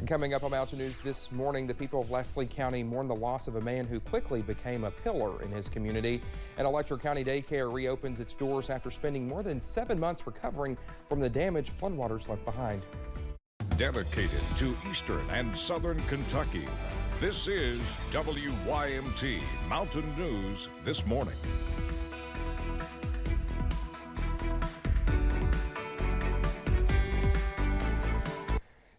Coming up on Mountain News this morning, the people of Leslie County mourn the loss of a man who quickly became a pillar in his community. And Electric County Daycare reopens its doors after spending more than 7 months recovering from the damage floodwaters left behind. Dedicated to Eastern and Southern Kentucky, this is WYMT Mountain News this morning.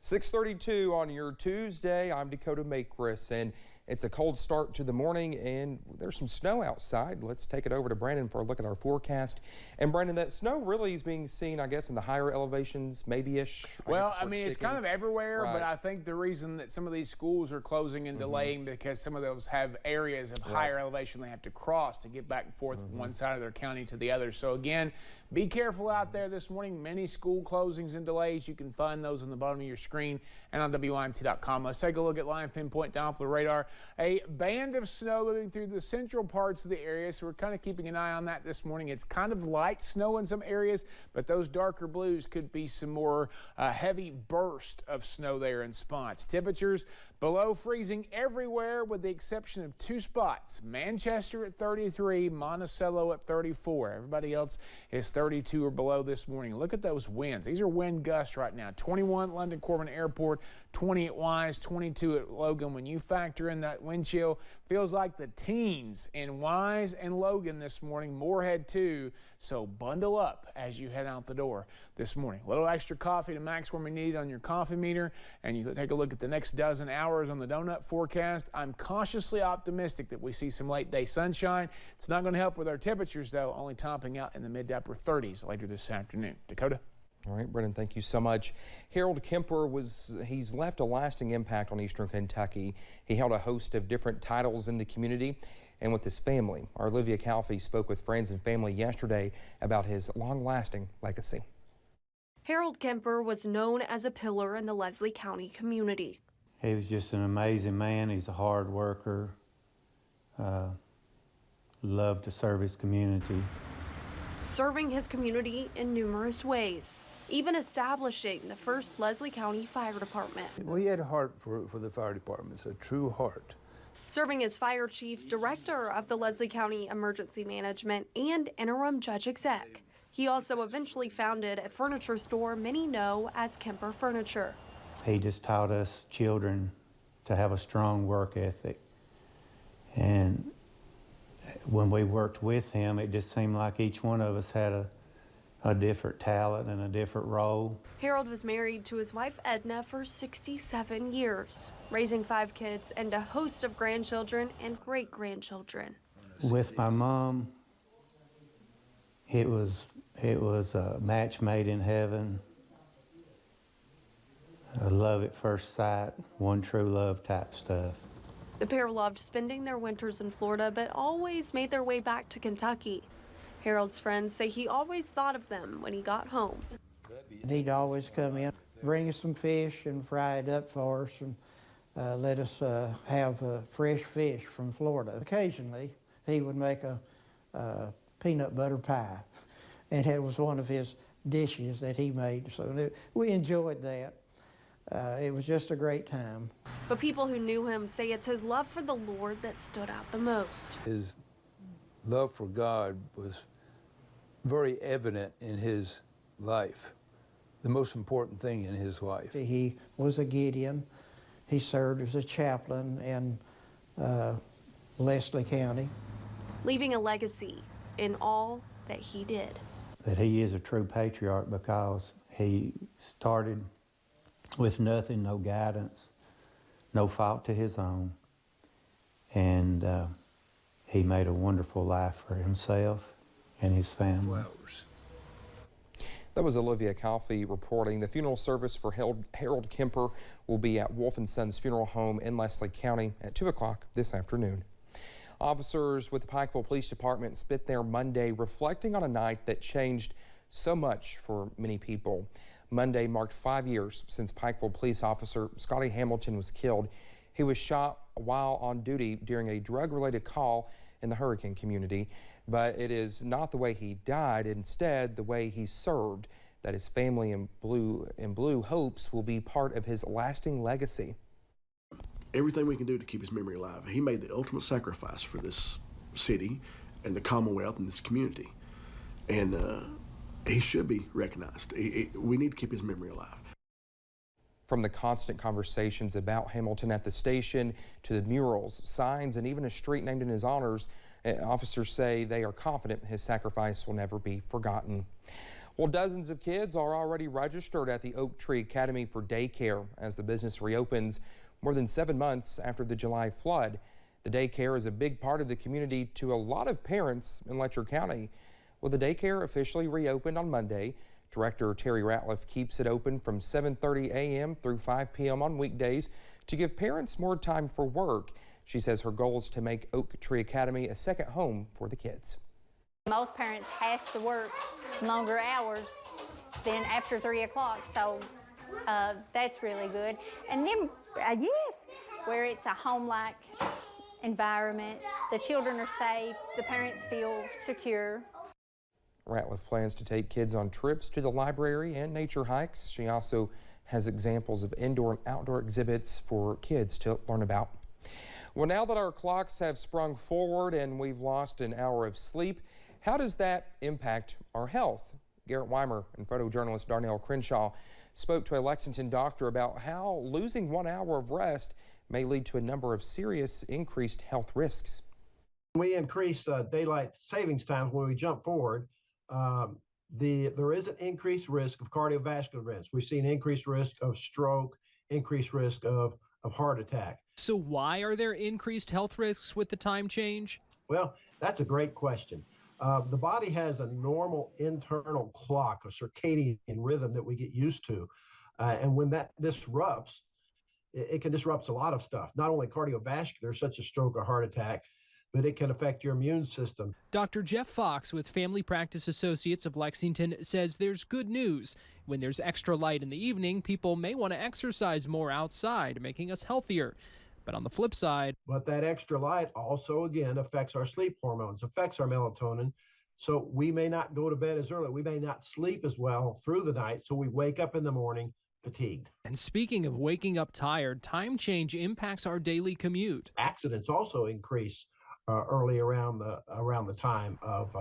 6:32 on your Tuesday. I'm Dakota Makris, and it's a cold start to the morning, and there's some snow outside. Let's take it over to Brandon for a look at our forecast. And Brandon, that snow really is being seen, I guess, in the higher elevations, maybe-ish. Well, I mean, it's kind of everywhere, right. But I think the reason that some of these schools are closing and delaying because some of those have areas of higher elevation they have to cross to get back and forth from one side of their county to the other. So again, be careful out there this morning. Many school closings and delays. You can find those on the bottom of your screen and on WYMT.com. Let's take a look at Line Pinpoint Doppler radar. A band of snow moving through the central parts of the area, so we're kind of keeping an eye on that this morning. It's kind of light snow in some areas, but those darker blues could be some more heavy burst of snow there in spots. Temperatures below freezing everywhere with the exception of 2 spots. Manchester at 33, Monticello at 34. Everybody else is 32 or below this morning. Look at those winds. These are wind gusts right now. 21 at London Corbin Airport, 20 at Wise, 22 at Logan. When you factor in that wind chill, feels like the teens in Wise and Logan this morning. Moorhead too. So bundle up as you head out the door this morning. A little extra coffee to max where we need on your coffee meter, and you take a look at the next dozen hours on the donut forecast. I'm cautiously optimistic that we see some late day sunshine. It's not going to help with our temperatures though, only topping out in the mid to upper 30s later this afternoon. Dakota. All right, Brendan, thank you so much. Harold Kemper he's left a lasting impact on Eastern Kentucky. He held a host of different titles in the community and with his family. Our Olivia Calfee spoke with friends and family yesterday about his long-lasting legacy. Harold Kemper was known as a pillar in the Leslie County community. He was just an amazing man. He's a hard worker, loved to serve his community. Serving his community in numerous ways, even establishing the first Leslie County Fire Department. Well, he had a heart for the fire department. It's a true heart. Serving as fire chief, director of the Leslie County Emergency Management, and interim judge exec. He also eventually founded a furniture store many know as Kemper Furniture. He just taught us children to have a strong work ethic. And when we worked with him, it just seemed like each one of us had a different talent and a different role. Harold was married to his wife Edna for 67 years, raising 5 kids and a host of grandchildren and great-grandchildren. With my mom, it was a match made in heaven, a love at first sight, one true love type stuff. The pair loved spending their winters in Florida, but always made their way back to Kentucky. Harold's friends say he always thought of them when he got home. He'd always come in, bring us some fish and fry it up for us and let us have fresh fish from Florida. Occasionally, he would make a peanut butter pie, and it was one of his dishes that he made, so we enjoyed that. It was just a great time. But people who knew him say it's his love for the Lord that stood out the most. His love for God was very evident in his life, the most important thing in his life. He was a Gideon. He served as a chaplain in Leslie County. Leaving a legacy in all that he did. That he is a true patriarch because he started with nothing, no guidance, no fault to his own, and he made a wonderful life for himself and his family. That was Olivia Calfee reporting. The funeral service for Harold Kemper will be at Wolf & Sons Funeral Home in Leslie County at 2 o'clock this afternoon. Officers with the Pikeville Police Department spent there Monday reflecting on a night that changed so much for many people. Monday marked 5 years since Pikeville police officer Scotty Hamilton was killed. He was shot while on duty during a drug-related call in the Hurricane community, but it is not the way he died, instead the way he served. that his family in blue hopes will be part of his lasting legacy. Everything we can do to keep his memory alive. He made the ultimate sacrifice for this city and the Commonwealth and this community. And he should be recognized. We need to keep his memory alive. From the constant conversations about Hamilton at the station to the murals, signs, and even a street named in his honors, officers say they are confident his sacrifice will never be forgotten. Well, dozens of kids are already registered at the Oak Tree Academy for Daycare as the business reopens more than 7 months after the July flood. The daycare is a big part of the community to a lot of parents in Letcher County. Well, the daycare officially reopened on Monday. Director Terry Ratliff keeps it open from 7:30 a.m. through 5 p.m. on weekdays to give parents more time for work. She says her goal is to make Oak Tree Academy a second home for the kids. Most parents has to work longer hours than after 3 o'clock, so that's really good. And then, yes, where it's a home-like environment, the children are safe, the parents feel secure. Ratliff plans to take kids on trips to the library and nature hikes. She also has examples of indoor and outdoor exhibits for kids to learn about. Well, now that our clocks have sprung forward and we've lost an hour of sleep, how does that impact our health? Garrett Weimer and photojournalist Darnell Crenshaw spoke to a Lexington doctor about how losing 1 hour of rest may lead to a number of serious increased health risks. We increase daylight savings times when we jump forward. There is an increased risk of cardiovascular events. We've seen increased risk of stroke, increased risk of heart attack. So why are there increased health risks with the time change? Well, that's a great question. The body has a normal internal clock, a circadian rhythm that we get used to. And when that disrupts, it can disrupt a lot of stuff, not only cardiovascular, such as stroke or heart attack, but it can affect your immune system. Dr. Jeff Fox with Family Practice Associates of Lexington says there's good news. When there's extra light in the evening, people may want to exercise more outside, making us healthier. But on the flip side, but that extra light also, again, affects our sleep hormones, affects our melatonin. So we may not go to bed as early. We may not sleep as well through the night. So we wake up in the morning fatigued. And speaking of waking up tired, time change impacts our daily commute. Accidents also increase early around the time of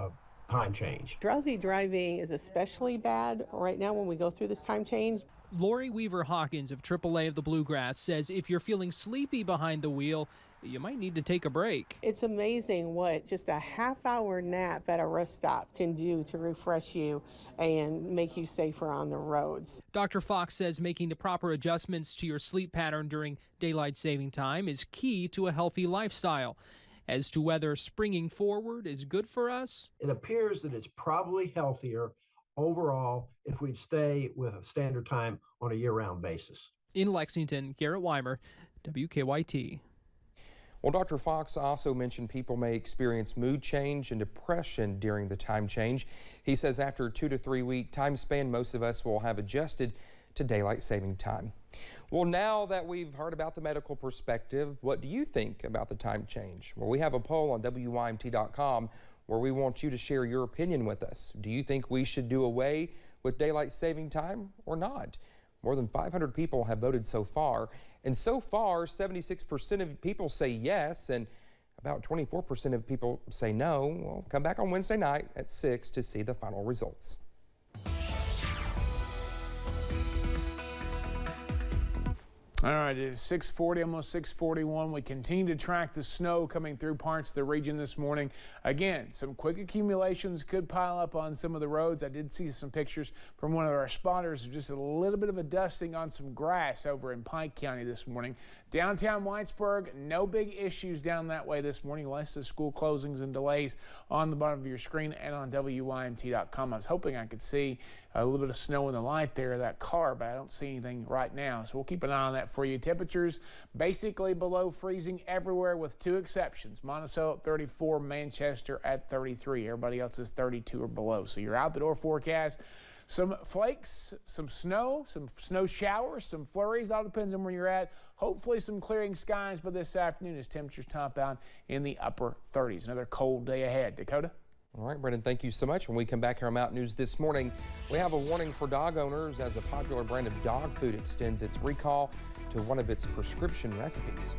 time change. Drowsy driving is especially bad right now when we go through this time change. Lori Weaver Hawkins of AAA of the Bluegrass says if you're feeling sleepy behind the wheel, you might need to take a break. It's amazing what just a half-hour nap at a rest stop can do to refresh you and make you safer on the roads. Dr. Fox says making the proper adjustments to your sleep pattern during daylight saving time is key to a healthy lifestyle. As to whether springing forward is good for us, it appears that it's probably healthier overall if we'd stay with a standard time on a year-round basis. In Lexington, Garrett Weimer, WKYT. Well, Dr. Fox also mentioned people may experience mood change and depression during the time change. He says after a 2 to 3 week time span, most of us will have adjusted to daylight saving time. Well, now that we've heard about the medical perspective, what do you think about the time change? Well, we have a poll on WYMT.com where we want you to share your opinion with us. Do you think we should do away with daylight saving time or not? More than 500 people have voted so far, and so far 76% of people say yes and about 24% of people say no. Well, come back on Wednesday night at 6 to see the final results. All right, it is 6:40, almost 6:41. We continue to track the snow coming through parts of the region this morning. Again, some quick accumulations could pile up on some of the roads. I did see some pictures from one of our spotters of just a little bit of a dusting on some grass over in Pike County this morning. Downtown Whitesburg, no big issues down that way this morning, less the school closings and delays on the bottom of your screen and on WYMT.com. I was hoping I could see a little bit of snow in the light there of that car, but I don't see anything right now, so we'll keep an eye on that for you. Temperatures basically below freezing everywhere with 2 exceptions. Monticello at 34, Manchester at 33. Everybody else is 32 or below. So your out the door forecast, some flakes, some snow showers, some flurries. All depends on where you're at. Hopefully some clearing skies by this afternoon as temperatures top out in the upper 30s. Another cold day ahead. Dakota? All right, Brendan, thank you so much. When we come back here on Mountain News this morning, we have a warning for dog owners as a popular brand of dog food extends its recall to one of its prescription recipes.